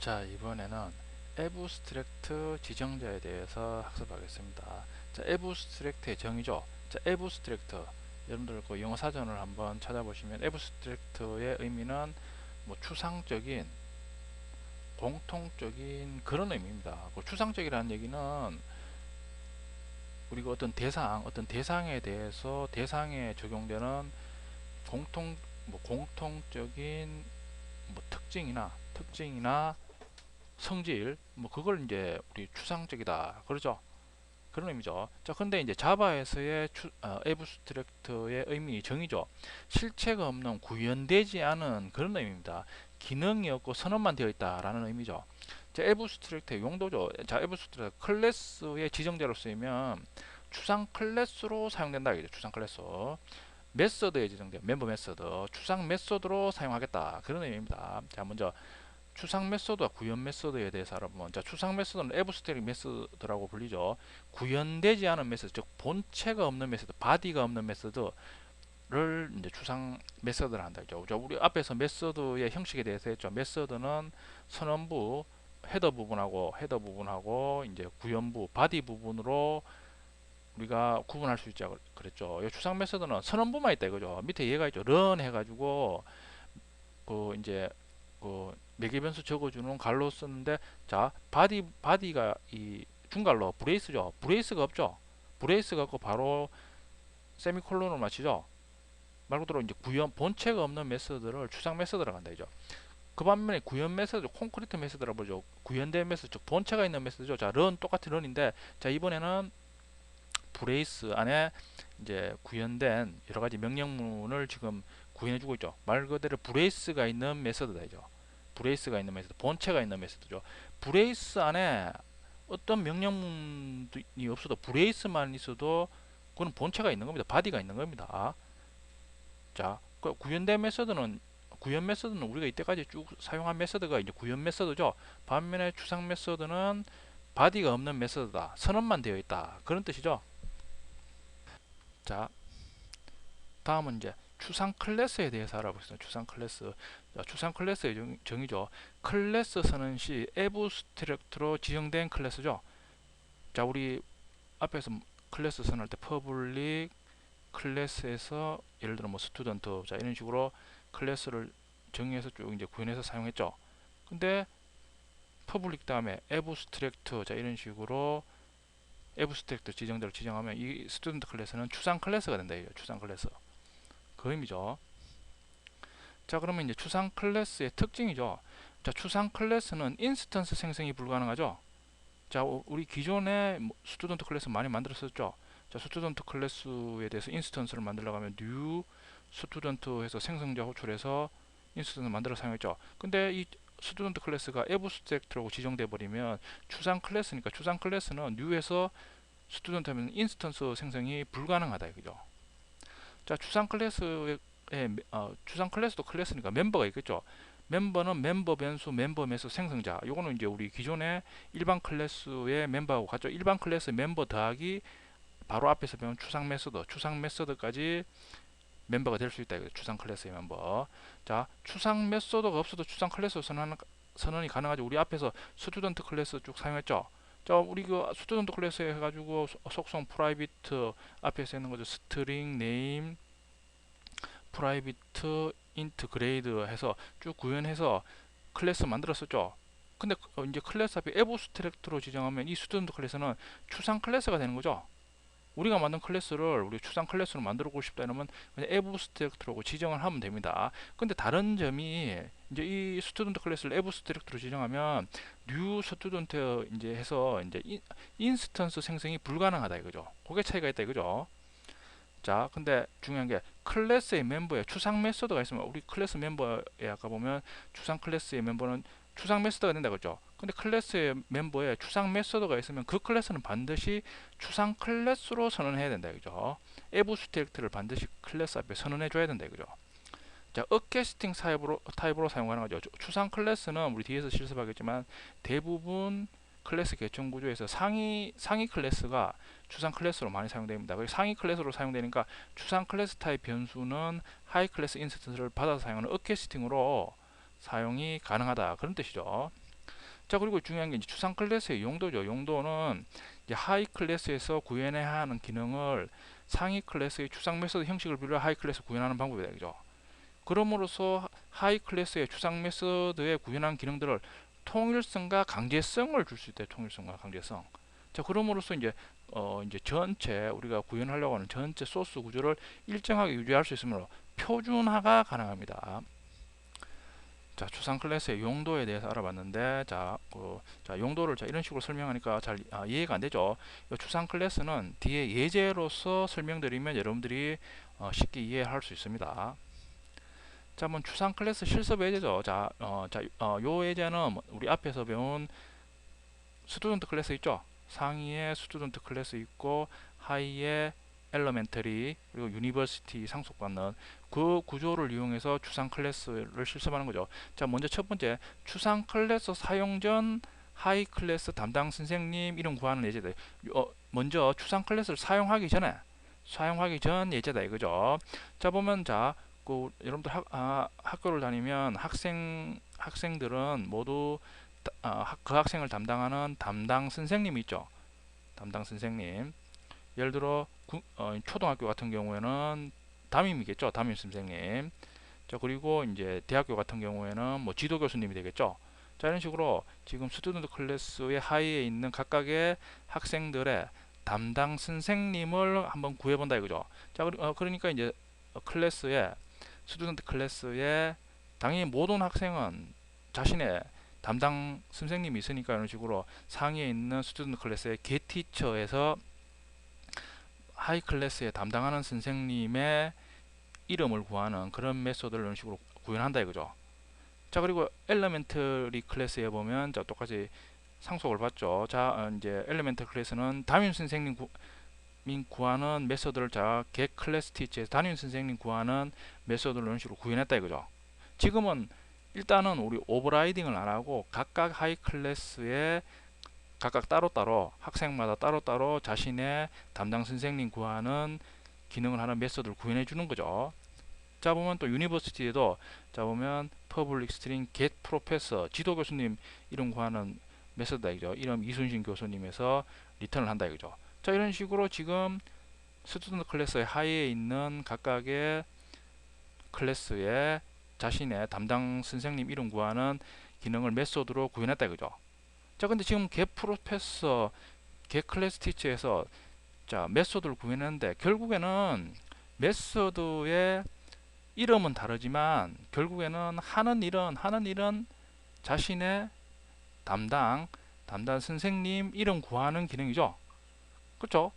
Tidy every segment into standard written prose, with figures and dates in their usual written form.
자, 이번에는 애브스트랙트 지정자에 대해서 학습하겠습니다. 자, 애브스트랙트의 정의죠. 자, 애브스트랙트, 여러분들 그 영어 사전을 한번 찾아보시면 애브스트랙트의 의미는 뭐 추상적인, 공통적인 그런 의미입니다. 그 추상적이라는 얘기는 우리가 어떤 대상에 대해서 대상에 적용되는 공통적인 특징이나 성질, 뭐 그걸 이제 우리 추상적이다 그러죠. 그런 의미죠. 자, 근데 이제 자바에서의 애브스트랙트의 의미 정의죠. 실체가 없는 구현되지 않은 그런 의미입니다. 기능이 없고 선언만 되어 있다라는 의미죠. 자, 애브스트랙트의 용도죠. 자, 애브스트랙트 클래스의 지정자로 쓰이면 추상 클래스로 사용된다 이죠. 추상 클래스. 메서드에 지정된 멤버 메서드, 추상 메서드로 사용하겠다 그런 의미입니다. 자, 먼저 추상 메소드와 구현 메소드에 대해서 알아보면, 자, 추상 메소드는 애브스트랙트 메소드라고 불리죠. 구현되지 않은 메소드, 즉 본체가 없는 메소드, 바디가 없는 메소드를 이제 추상 메소드를 한다. 자, 우리 앞에서 메소드의 형식에 대해서 했죠. 메소드는 선언부, 헤더 부분하고 이제 구현부, 바디 부분으로 우리가 구분할 수 있자 그랬죠. 이 추상 메소드는 선언부만 있다 이거죠. 밑에 얘가 있죠. 런 해가지고 그 이제 그 매개 변수 적어주는 갈로 쓰는데, 자, 바디가 이 중갈로 브레이스죠. 브레이스가 없죠. 브레이스가 없고 바로 세미콜론을 맞히죠. 말 그대로 이제 구현 본체가 없는 메서드를 추상 메서드라고 한다 이죠. 그 반면에 구현 메서드, 콘크리트 메서드라고 보죠. 구현된 메서드, 즉 본체가 있는 메서드죠. 자, 런 똑같은 런인데, 자, 이번에는 브레이스 안에 이제 구현된 여러 가지 명령문을 지금 구현해주고 있죠. 말 그대로 브레이스가 있는 메서드다 이죠. 브레이스가 있는 메서드, 본체가 있는 메서드죠. 브레이스 안에 어떤 명령문이 없어도 브레이스만 있어도 그건 본체가 있는 겁니다. 바디가 있는 겁니다. 자, 그 구현 메서드는 우리가 이때까지 쭉 사용한 메서드가 이제 구현 메서드죠. 반면에 추상 메서드는 바디가 없는 메서드다. 선언만 되어 있다. 그런 뜻이죠. 자, 다음은 이제 추상 클래스에 대해서 알아보겠습니다. 추상 클래스. 자, 추상 클래스의 정의죠. 클래스 선언 시 애브스트랙트로 지정된 클래스죠. 자, 우리 앞에서 클래스 선언할 때 퍼블릭 클래스에서 예를 들어 뭐 스튜던트, 자, 이런 식으로 클래스를 정의해서 쭉 이제 구현해서 사용했죠. 근데 퍼블릭 다음에 애브스트랙트, 자, 이런 식으로 애브스트랙트 지정자를 지정하면 이 스튜던트 클래스는 추상 클래스가 된다. 추상 클래스. 그 의미죠. 자, 그러면 이제 추상 클래스의 특징이죠. 자, 추상 클래스는 인스턴스 생성이 불가능하죠. 자, 우리 기존에 스튜던트 클래스 많이 만들었었죠. 자, 스튜던트 클래스에 대해서 인스턴스를 만들려고 하면 new 스튜던트 해서 생성자 호출해서 인스턴스 만들어 사용했죠. 근데 이 스튜던트 클래스가 애브스트랙트라고 지정돼 버리면 추상 클래스니까 추상 클래스는 new에서 스튜던트 하면 인스턴스 생성이 불가능하다 이거죠. 자, 추상 클래스도 클래스니까 멤버가 있겠죠. 멤버는 멤버 변수, 멤버 메소드 생성자. 요거는 이제 우리 기존의 일반 클래스의 멤버하고 같죠. 일반 클래스 멤버 더하기 바로 앞에서 배운 추상 메소드까지 멤버가 될 수 있다. 이거죠. 추상 클래스의 멤버. 자, 추상 메소드가 없어도 추상 클래스 선언이 가능하죠. 우리 앞에서 스튜던트 클래스 쭉 사용했죠. 자, 우리 그 스튜던트 클래스 해가지고 속성 프라이빗 앞에서 있는 거죠. 스트링, 네임, 프라이빗, 인트, 그레이드 해서 쭉 구현해서 클래스 만들었었죠. 근데 이제 클래스 앞에 애브스트랙트로 지정하면 이 스튜던트 클래스는 추상 클래스가 되는 거죠. 우리가 만든 클래스를 우리 추상 클래스로 만들고 싶다 이러면 그냥 애브스트랙트라고 지정을 하면 됩니다. 근데 다른 점이 이제 이 스튜던트 클래스를 애브스트랙트로 지정하면 뉴 스튜던트 이제 해서 이제 인스턴스 생성이 불가능하다 이거죠. 그게 차이가 있다 이거죠. 자, 근데 중요한 게 클래스의 멤버에 추상 메소드가 있으면 우리 클래스 멤버에 아까 보면 추상 클래스의 멤버는 추상 메소드가 된다 그랬죠. 근데 클래스의 멤버에 추상 메소드가 있으면 그 클래스는 반드시 추상 클래스로 선언해야 된다 그죠. 애브스트랙트를 반드시 클래스 앞에 선언해 줘야 된다 그죠. 자, 어캐스팅 타입으로 사용하는 거죠. 추상 클래스는 우리 뒤에서 실습하겠지만 대부분 클래스 개천 구조에서 상위 클래스가 추상 클래스로 많이 사용됩니다. 상위 클래스로 사용되니까 추상 클래스 타입 변수는 하이 클래스 인스턴스를 받아서 사용하는 어캐스팅으로 사용이 가능하다 그런 뜻이죠. 자, 그리고 중요한 게 이제 추상 클래스의 용도죠. 용도는 이제 하이 클래스에서 구현해야 하는 기능을 상위 클래스의 추상 메소드 형식을 빌려 하이 클래스 구현하는 방법이 되죠. 그럼으로써 하이 클래스의 추상 메소드에 구현한 기능들을 통일성과 강제성을 줄 수 있대. 통일성과 강제성. 자, 그럼으로써 이제 전체 우리가 구현하려고 하는 전체 소스 구조를 일정하게 유지할 수 있으므로 표준화가 가능합니다. 자, 추상 클래스의 용도에 대해서 알아봤는데, 자, 용도를 이런 식으로 설명하니까 잘 이해가 안 되죠. 이 추상 클래스는 뒤에 예제로서 설명드리면 여러분들이 쉽게 이해할 수 있습니다. 자, 한번 추상 클래스 실습 예제죠. 요 예제는 우리 앞에서 배운 스튜던트 클래스 있죠. 상위에 스튜던트 클래스 있고 하위에 엘러멘터리 그리고 유니버시티 상속받는 그 구조를 이용해서 추상 클래스를 실습하는 거죠. 자, 먼저 첫 번째 추상 클래스 사용 전 하이 클래스 담당 선생님 이름 구하는 예제다. 먼저 추상 클래스를 사용하기 전 예제다 이거죠. 자, 보면 여러분들 학교를 다니면 학생들은 모두 그 학생을 담당하는 담당 선생님이 있죠. 담당 선생님. 예를 들어 초등학교 같은 경우에는 담임이겠죠. 담임 선생님. 자, 그리고 이제 대학교 같은 경우에는 뭐 지도 교수님이 되겠죠. 자, 이런 식으로 지금 스튜던트 클래스의 하위에 있는 각각의 학생들의 담당 선생님을 한번 구해본다 이거죠. 자, 그러니까 이제 스튜던트 클래스에 당연히 모든 학생은 자신의 담당 선생님이 있으니까 이런 식으로 상위에 있는 스튜던트 클래스의 getTeacher에서 하이 클래스에 담당하는 선생님의 이름을 구하는 그런 메소드를 이런 식으로 구현한다 이거죠. 자, 그리고 엘리멘터리 클래스에 보면 자, 똑같이 상속을 받죠. 자, 이제 엘리멘터리 클래스는 담임 선생님 구하는 메소드를 get 클래스 티처에서 담임 선생님 구하는 메소드를 이런 식으로 구현했다 이거죠. 지금은 일단은 우리 오버라이딩을 안 하고 각각 하이 클래스에 각각 따로따로 학생마다 따로따로 자신의 담당 선생님 구하는 기능을 하는 메소드를 구현해 주는 거죠. 자, 보면 또 유니버시티에도 자, 보면 public string get professor 지도 교수님 이름 구하는 메소드다 이죠. 이름 이순신 교수님에서 리턴을 한다 이거죠. 자, 이런 식으로 지금 스튜던트 클래스의 하위에 있는 각각의 클래스에 자신의 담당 선생님 이름 구하는 기능을 메소드로 구현했다 이거죠. 자, 근데 지금 get professor, get class teacher에서 자, 메소드를 구현했는데 결국에는 메소드의 이름은 다르지만 결국에는 하는 일은 자신의 담당 선생님 이름 구하는 기능이죠. 그렇죠?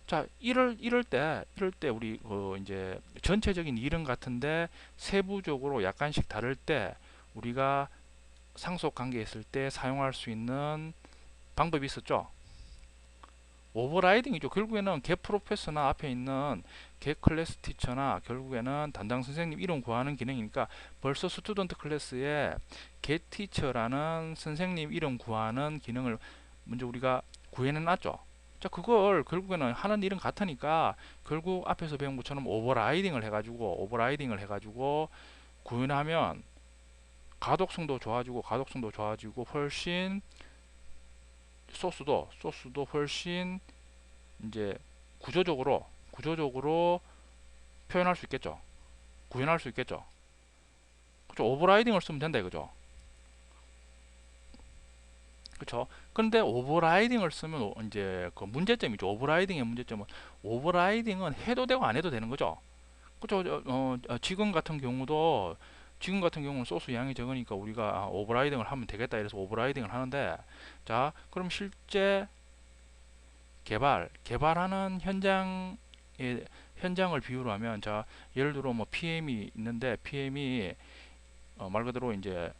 자, 이럴 때 우리 이제 전체적인 이름 같은데 세부적으로 약간씩 다를 때 우리가 상속 관계에 있을 때 사용할 수 있는 방법이 있었죠. 오버라이딩이죠. 결국에는 get 프로페서나 앞에 있는 get 클래스 티처나 결국에는 담당 선생님 이름 구하는 기능이니까 벌써 스튜던트 클래스에 get teacher라는 선생님 이름 구하는 기능을 먼저 우리가 구현해 놨죠. 자, 그걸 결국에는 하는 일은 같으니까 결국 앞에서 배운 것처럼 오버라이딩을 해가지고 구현하면 가독성도 좋아지고 훨씬 소스도 훨씬 이제 구조적으로 표현할 수 있겠죠. 구현할 수 있겠죠. 그죠? 오버라이딩을 쓰면 된다 이거죠. 그렇죠. 근데 오버라이딩을 쓰면 이제 그 문제점이죠. 오버라이딩의 문제점은 오버라이딩은 해도 되고 안 해도 되는 거죠. 그렇죠. 지금 같은 경우는 소스 양이 적으니까 우리가 오버라이딩을 하면 되겠다 이래서 오버라이딩을 하는데 자, 그럼 실제 개발하는 현장을 비유로 하면 자, 예를 들어 뭐 PM이 있는데 PM이 말 그대로 이제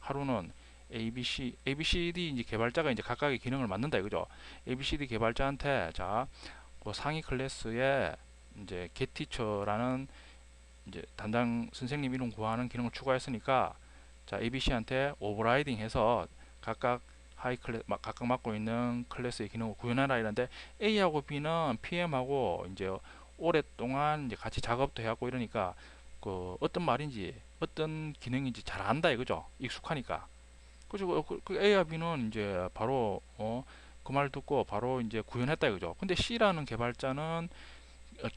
하루는 ABCD 이제 개발자가 이제 각각의 기능을 만든다 이거죠. ABCD 개발자한테 자, 그 상위 클래스에 이제 getTeacher라는 이제 담당 선생님 이름 구하는 기능을 추가했으니까 자, ABC한테 오버라이딩 해서 각각 각각 맡고 있는 클래스의 기능을 구현하라 이런데 A하고 B는 PM하고 이제 오랫동안 이제 같이 작업도 해왔고 이러니까 그 어떤 말인지 어떤 기능인지 잘 안다 이거죠. 익숙하니까. 그죠? 그 A와 B는 이제 바로 그 말 듣고 바로 이제 구현했다 이거죠. 근데 C라는 개발자는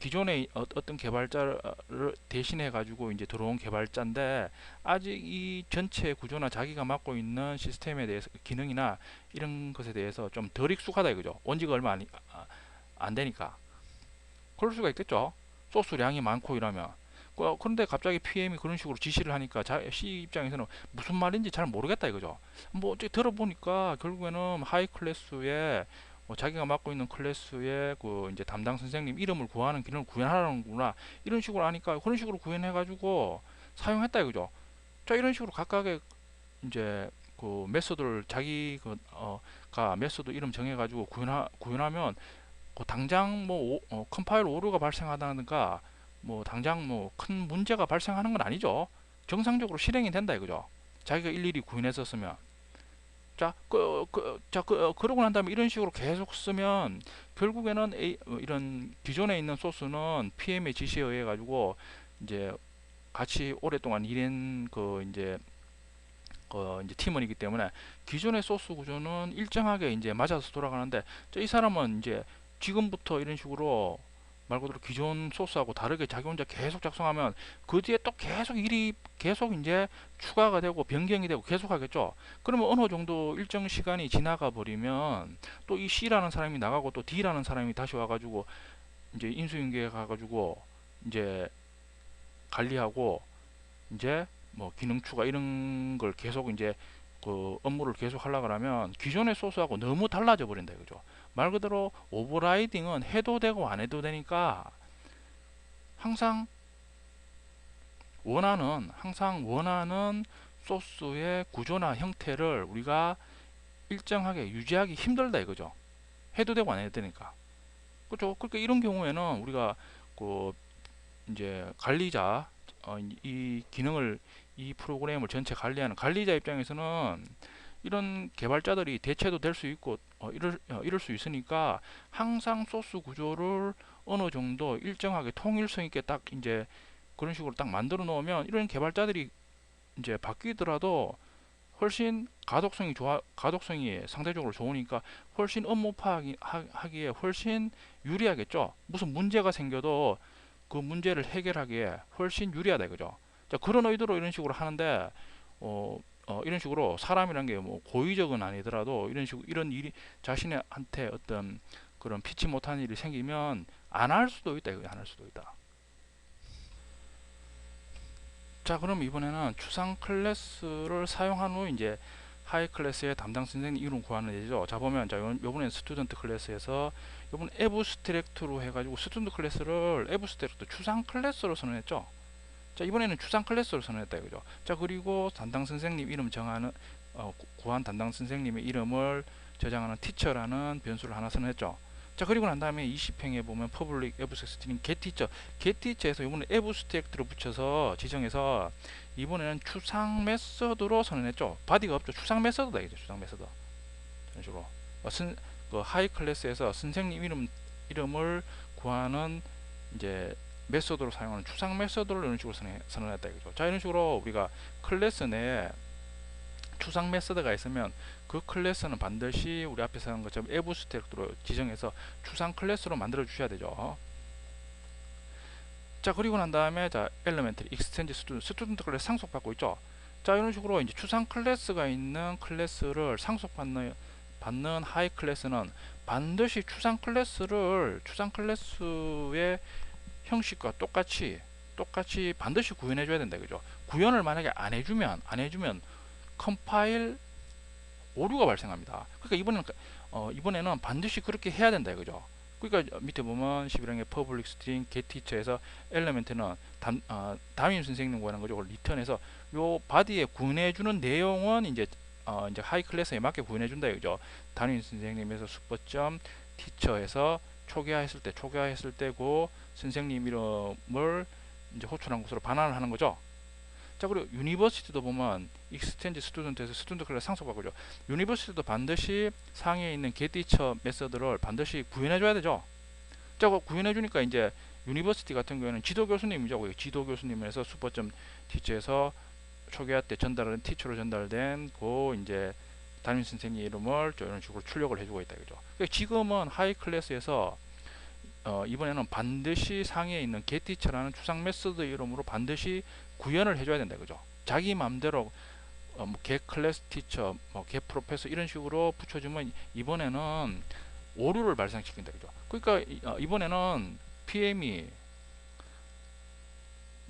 기존의 어떤 개발자를 대신해 가지고 이제 들어온 개발자인데 아직 이 전체 구조나 자기가 맡고 있는 시스템에 대해서 기능이나 이런 것에 대해서 좀 덜 익숙하다 이거죠. 온 지가 얼마 안 되니까. 그럴 수가 있겠죠. 소스량이 많고 이러면. 그런데 갑자기 PM이 그런 식으로 지시를 하니까 C 입장에서는 무슨 말인지 잘 모르겠다 이거죠. 뭐 어떻게 들어보니까 결국에는 하이 클래스에 자기가 맡고 있는 클래스의 그 이제 담당 선생님 이름을 구하는 기능을 구현하는구나 이런 식으로 하니까 그런 식으로 구현해가지고 사용했다 이거죠. 자 이런 식으로 각각의 이제 그 메소드를 자기 가 메소드 이름 정해가지고 구현하면 당장 뭐 컴파일 오류가 발생하다든가 뭐 당장 뭐 큰 문제가 발생하는 건 아니죠. 정상적으로 실행이 된다 이거죠. 자기가 일일이 구현했었으면. 그러고 난 다음에 이런 식으로 계속 쓰면 결국에는 이런 기존에 있는 소스는 PM의 지시에 의해 가지고 이제 같이 오랫동안 일한 이제 팀원이기 때문에 기존의 소스 구조는 일정하게 이제 맞아서 돌아가는데 이 사람은 이제 지금부터 이런 식으로 말 그대로 기존 소스하고 다르게 자기 혼자 계속 작성하면 그 뒤에 또 계속 일이 계속 이제 추가가 되고 변경이 되고 계속 하겠죠. 그러면 어느 정도 일정 시간이 지나가 버리면 또 이 C라는 사람이 나가고 또 D라는 사람이 다시 와가지고 이제 인수인계에 가가지고 이제 관리하고 이제 뭐 기능 추가 이런 걸 계속 이제 그 업무를 계속 하려고 하면 기존의 소스하고 너무 달라져 버린다 이거죠. 말 그대로 오버라이딩은 해도 되고 안 해도 되니까 항상 원하는 소스의 구조나 형태를 우리가 일정하게 유지하기 힘들다 이거죠. 해도 되고 안 해도 되니까. 그렇죠. 그러니까 이런 경우에는 우리가 그 이제 관리자 이 기능을 이 프로그램을 전체 관리하는 관리자 입장에서는 이런 개발자들이 대체도 될 수 있고 이럴 수 있으니까 항상 소스 구조를 어느 정도 일정하게 통일성 있게 딱 이제 그런 식으로 딱 만들어 놓으면 이런 개발자들이 이제 바뀌더라도 훨씬 가독성이 상대적으로 좋으니까 훨씬 업무 파악하기에 훨씬 유리하겠죠. 무슨 문제가 생겨도 그 문제를 해결하기에 훨씬 유리하다 이거죠. 자, 그런 의도로 이런 식으로 하는데 이런 식으로 사람이란 게 뭐 고의적은 아니더라도 이런 식으로 이런 일이 자신한테 어떤 그런 피치 못한 일이 생기면 안 할 수도 있다 이거 안 할 수도 있다. 자, 그럼 이번에는 추상 클래스를 사용한 후 이제 하이 클래스의 담당 선생님 이름 구하는 예죠. 자 보면 자 요번엔 스튜던트 클래스에서 요번 애브스트랙트로 해가지고 스튜던트 클래스를 애브스트랙트 추상 클래스로 선언했죠. 자 이번에는 추상 클래스로 선언했다 이거죠. 자 그리고 담당 선생님 이름 정하는 구한 담당 선생님의 이름을 저장하는 티처라는 변수를 하나 선언했죠. 자 그리고 난 다음에 20행에 보면 public abstract getTeacher에서 이번에 abstract를 붙여서 지정해서 이번에는 추상 메서드로 선언했죠. 바디가 없죠. 추상 메서드다 이죠. 추상 메서드 이런 식으로 그 하이 클래스에서 선생님 이름을 구하는 이제 메서드로 사용하는 추상 메서드를 이런 식으로 선언했다 이거죠. 자 이런 식으로 우리가 클래스 내에 추상 메서드가 있으면 그 클래스는 반드시 우리 앞에서 한 것처럼 abstract로 지정해서 추상 클래스로 만들어 주셔야 되죠. 자 그리고 난 다음에 자 elementary, extend 스튜던트 클래스 상속받고 있죠. 자 이런 식으로 이제 추상 클래스가 있는 클래스를 상속받는 하이 클래스는 반드시 추상 클래스의 형식과 똑같이 반드시 구현해 줘야 된다 그죠. 구현을 만약에 안 해주면 컴파일 오류가 발생합니다. 그러니까 이번에는 반드시 그렇게 해야 된다 이거죠. 그러니까 밑에 보면 11항의 public string getTeacher에서 element는 담임 선생님 구하는 거죠. 리턴해서 요 바디에 구현해주는 내용은 이제 하이 클래스에 맞게 구현해준다 이거죠. 담임 선생님에서 슈퍼점 티처에서 초기화했을 때고 선생님 이름을 이제 호출한 것으로 반환을 하는 거죠. 자 그리고 유니버시티도 보면 익스텐지 스튜던트에서 스튜던트 클래스 상속받고죠. 유니버시티도 반드시 상위에 있는 getTeacher 메서드를 반드시 구현해 줘야 되죠. 자 구현해 주니까 이제 유니버시티 같은 경우에는 지도 교수님이죠. 지도 교수님에서 슈퍼점 티처에서 초기화 때 전달된 티처로 전달된 그 이제 담임 선생님 이름을 이런 식으로 출력을 해주고 있다 그죠. 그러니까 지금은 하이 클래스에서 이번에는 반드시 상위에 있는 getTeacher라는 추상 메소드 이름으로 반드시 구현을 해줘야 된다 그죠. 자기 마음대로 뭐 get class teacher, 뭐 get professor 이런 식으로 붙여주면 이번에는 오류를 발생시킨다 그죠. 그러니까 이번에는 PM이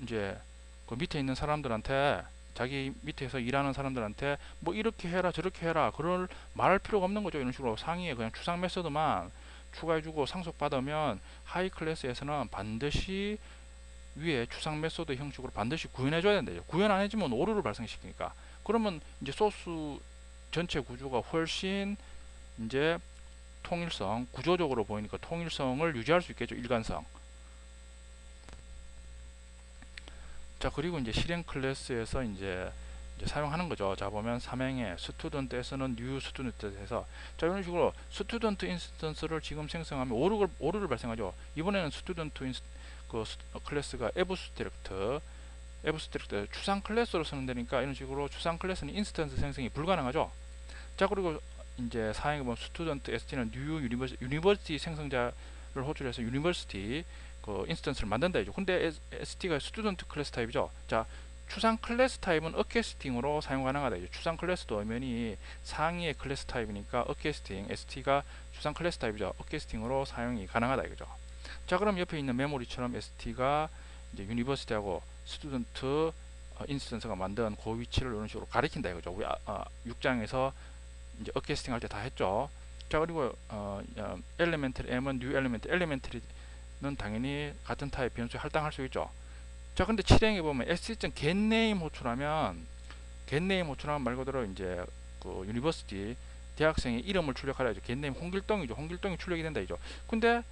이제 그 밑에 있는 사람들한테 자기 밑에서 일하는 사람들한테 뭐 이렇게 해라 저렇게 해라 그럴 말할 필요가 없는 거죠. 이런 식으로 상위에 그냥 추상 메소드만 추가해주고 상속받으면 하이 클래스에서는 반드시 위에 추상 메소드 형식으로 반드시 구현해줘야 된대요. 구현 안 해주면 오류를 발생시키니까. 그러면 이제 소스 전체 구조가 훨씬 이제 통일성, 구조적으로 보이니까 통일성을 유지할 수 있겠죠. 일관성. 자, 그리고 이제 실행 클래스에서 이제 사용하는 거죠. 자, 보면 삼행에 스튜던트에서는 new 스튜던트에서 자, 이런 식으로 스튜던트 인스턴스를 지금 생성하면 오류를 발생하죠. 이번에는 스튜던트 클래스가 애브스트랙트 추상 클래스로 쓰는 데니까 이런 식으로 추상 클래스는 인스턴스 생성이 불가능하죠. 자, 그리고 이제 사행에 보면 스튜던트 st는 new 유니버시티 생성자를 호출해서 유니버시티 그 인스턴스를 만든다 이죠. 근데 st가 스튜던트 클래스 타입이죠. 자, 추상 클래스 타입은 어캐스팅으로 사용 가능하다 이죠. 추상 클래스도 엄연히 상위의 클래스 타입이니까 어캐스팅 st가 추상 클래스 타입이죠. 어캐스팅으로 사용이 가능하다 이거죠. 자, 그럼 옆에 있는 메모리처럼 st가 이제 유니버시티하고 스튜던트 인스턴스가 만든 그 위치를 이런 식으로 가리킨다 이거죠. 우리 6장에서 이제 어캐스팅 할 때 다 했죠. 자, 그리고 엘리멘터리 m은 new 엘리멘터리는 당연히 같은 타입 변수에 할당할 수 있죠. 자, 근데 7행에 보면 sc.getName 호출하면 말 그대로 이제 그 유니버시티 대학생의 이름을 출력하라 이죠. getName 홍길동이죠. 홍길동이 출력이 된다 이죠. 근데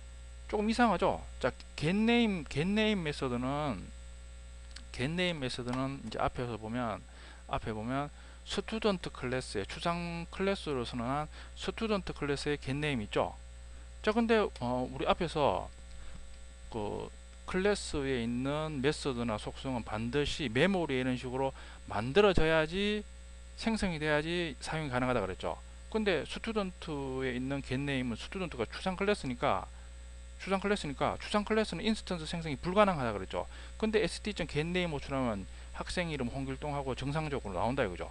조금 이상하죠. 자, getName 메서드는 이제 앞에 보면 스튜던트 클래스의 추상 클래스로 선언한 스튜던트 클래스의 getName 있죠. 자, 근데 우리 앞에서 그 클래스에 있는 메서드나 속성은 반드시 메모리에 이런 식으로 만들어져야지 생성이 돼야지 사용이 가능하다 그랬죠. 근데 스튜던트에 있는 getName은 스튜던트가 추상 클래스니까 추상 클래스는 인스턴스 생성이 불가능하다 그랬죠. 근데 st.getName 호출하면 학생 이름 홍길동하고 정상적으로 나온다 이거죠.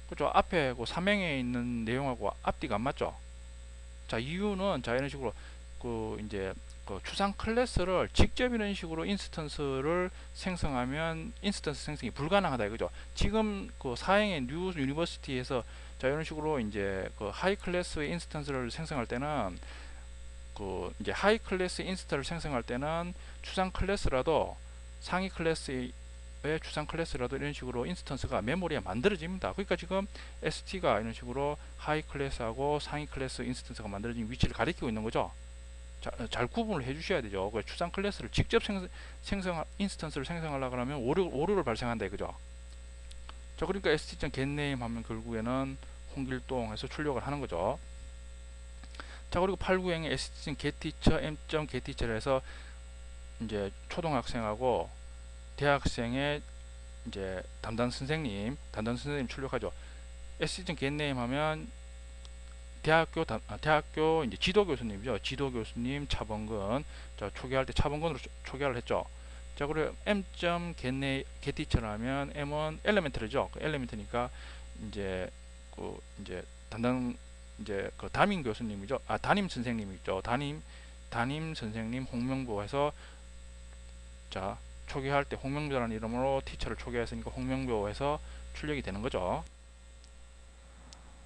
그죠? 앞에 그 삼행에 있는 내용하고 앞뒤가 안 맞죠. 자, 이유는 자, 이런 식으로 그 이제 그 추상 클래스를 직접 이런 식으로 인스턴스를 생성하면 인스턴스 생성이 불가능하다 이거죠. 지금 그 사행의 뉴 유니버시티에서 자, 이런 식으로 이제 그 하이 클래스 인스턴스를 생성할 때는 그 이제 하이 클래스 인스턴을 생성할 때는 추상 클래스라도 상위 클래스의 추상 클래스라도 이런 식으로 인스턴스가 메모리에 만들어집니다. 그러니까 지금 st가 이런 식으로 하이 클래스하고 상위 클래스 인스턴스가 만들어진 위치를 가리키고 있는 거죠. 잘 구분을 해 주셔야 되죠. 추상 클래스를 직접 인스턴스를 생성하려고 하면 오류를 발생한다 이거죠. 자, 그러니까 st.getName 하면 결국에는 홍길동에서 출력을 하는 거죠. 자, 그리고 8구행에 st.getTeacher m.getTeacher를 해서 이제 초등학생하고 대학생의 이제 담당 선생님 출력하죠. st.getName 하면 대학교 이제 지도 교수님이죠. 지도 교수님 차범근. 자, 초기화할 때 차범근으로 초기화를 했죠. 자, 그리고 m.getTeacher 하면 m은 엘리멘터리죠. 그 엘리멘터니까 이제 그 이제 담당 이제 그 담임 교수님이죠. 담임 선생님이죠. 담임 선생님 홍명보 해서 자, 초기화할 때 홍명보라는 이름으로 티처를 초기화했으니까 홍명보 해서 출력이 되는 거죠.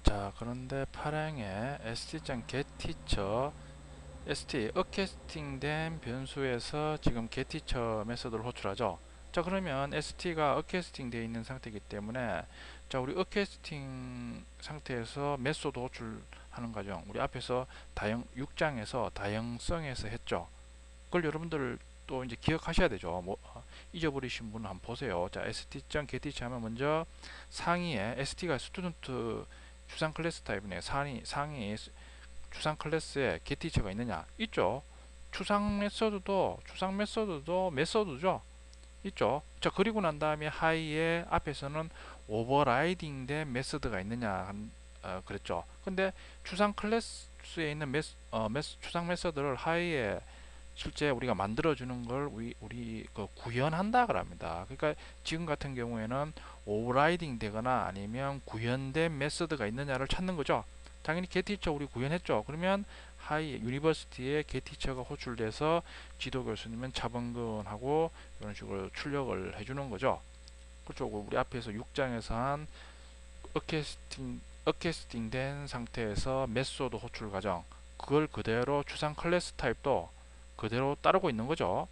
자, 그런데 8행에 st.getTeacher st 어캐스팅된 변수에서 지금 getTeacher 메서드를 호출하죠. 자, 그러면 st가 어캐스팅 되어 있는 상태이기 때문에 자, 우리 어캐스팅 상태에서 메소드 호출하는 과정 우리 앞에서 6장에서 다형성에서 했죠. 그걸 여러분들 또 이제 기억하셔야 되죠. 뭐 잊어버리신 분은 한번 보세요. 자, st.getTeacher 하면 먼저 상위에 st가 스튜던트 추상 클래스 타입이네. 상위 추상 클래스에 getTeacher가 있느냐? 있죠. 추상 메서드도 메서드죠. 있죠. 자, 그리고 난 다음에 하이에 앞에서는 오버라이딩 된 메서드가 있느냐 그랬죠. 근데 추상 클래스에 있는 추상 메서드를 하이에 실제 우리가 만들어주는 걸 우리 그 구현한다 그럽니다. 그러니까 지금 같은 경우에는 오버라이딩 되거나 아니면 구현된 메서드가 있느냐를 찾는 거죠. 당연히 getTeacher 우리 구현했죠. 그러면 하이 유니버시티에 getTeacher가 호출돼서 지도 교수님은 차범근하고 이런 식으로 출력을 해주는 거죠. 그렇죠. 우리 앞에서 6장에서 한 어캐스팅 된 상태에서 메소드 호출 과정, 그걸 그대로 추상 클래스 타입도 그대로 따르고 있는 거죠.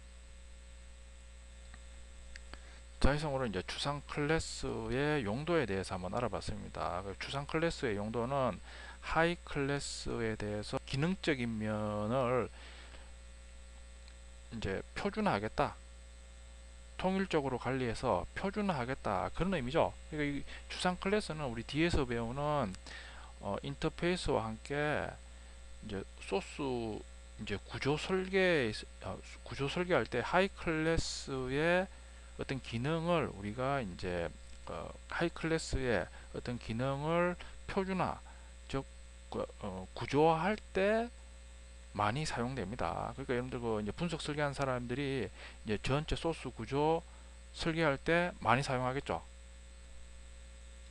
자, 이상으로 이제 추상 클래스의 용도에 대해서 한번 알아봤습니다. 추상 클래스의 용도는 하이 클래스에 대해서 기능적인 면을 이제 표준화하겠다. 통일적으로 관리해서 표준화하겠다. 그런 의미죠. 그러니까 이 추상 클래스는 우리 뒤에서 배우는 인터페이스와 함께 이제 소스 이제 구조 설계할 때 하이 클래스의 어떤 기능을 우리가 이제 하이 클래스의 어떤 기능을 표준화 즉 구조화할 때 많이 사용됩니다. 그러니까 여러분들 이제 분석 설계한 사람들이 이제 전체 소스 구조 설계할 때 많이 사용하겠죠.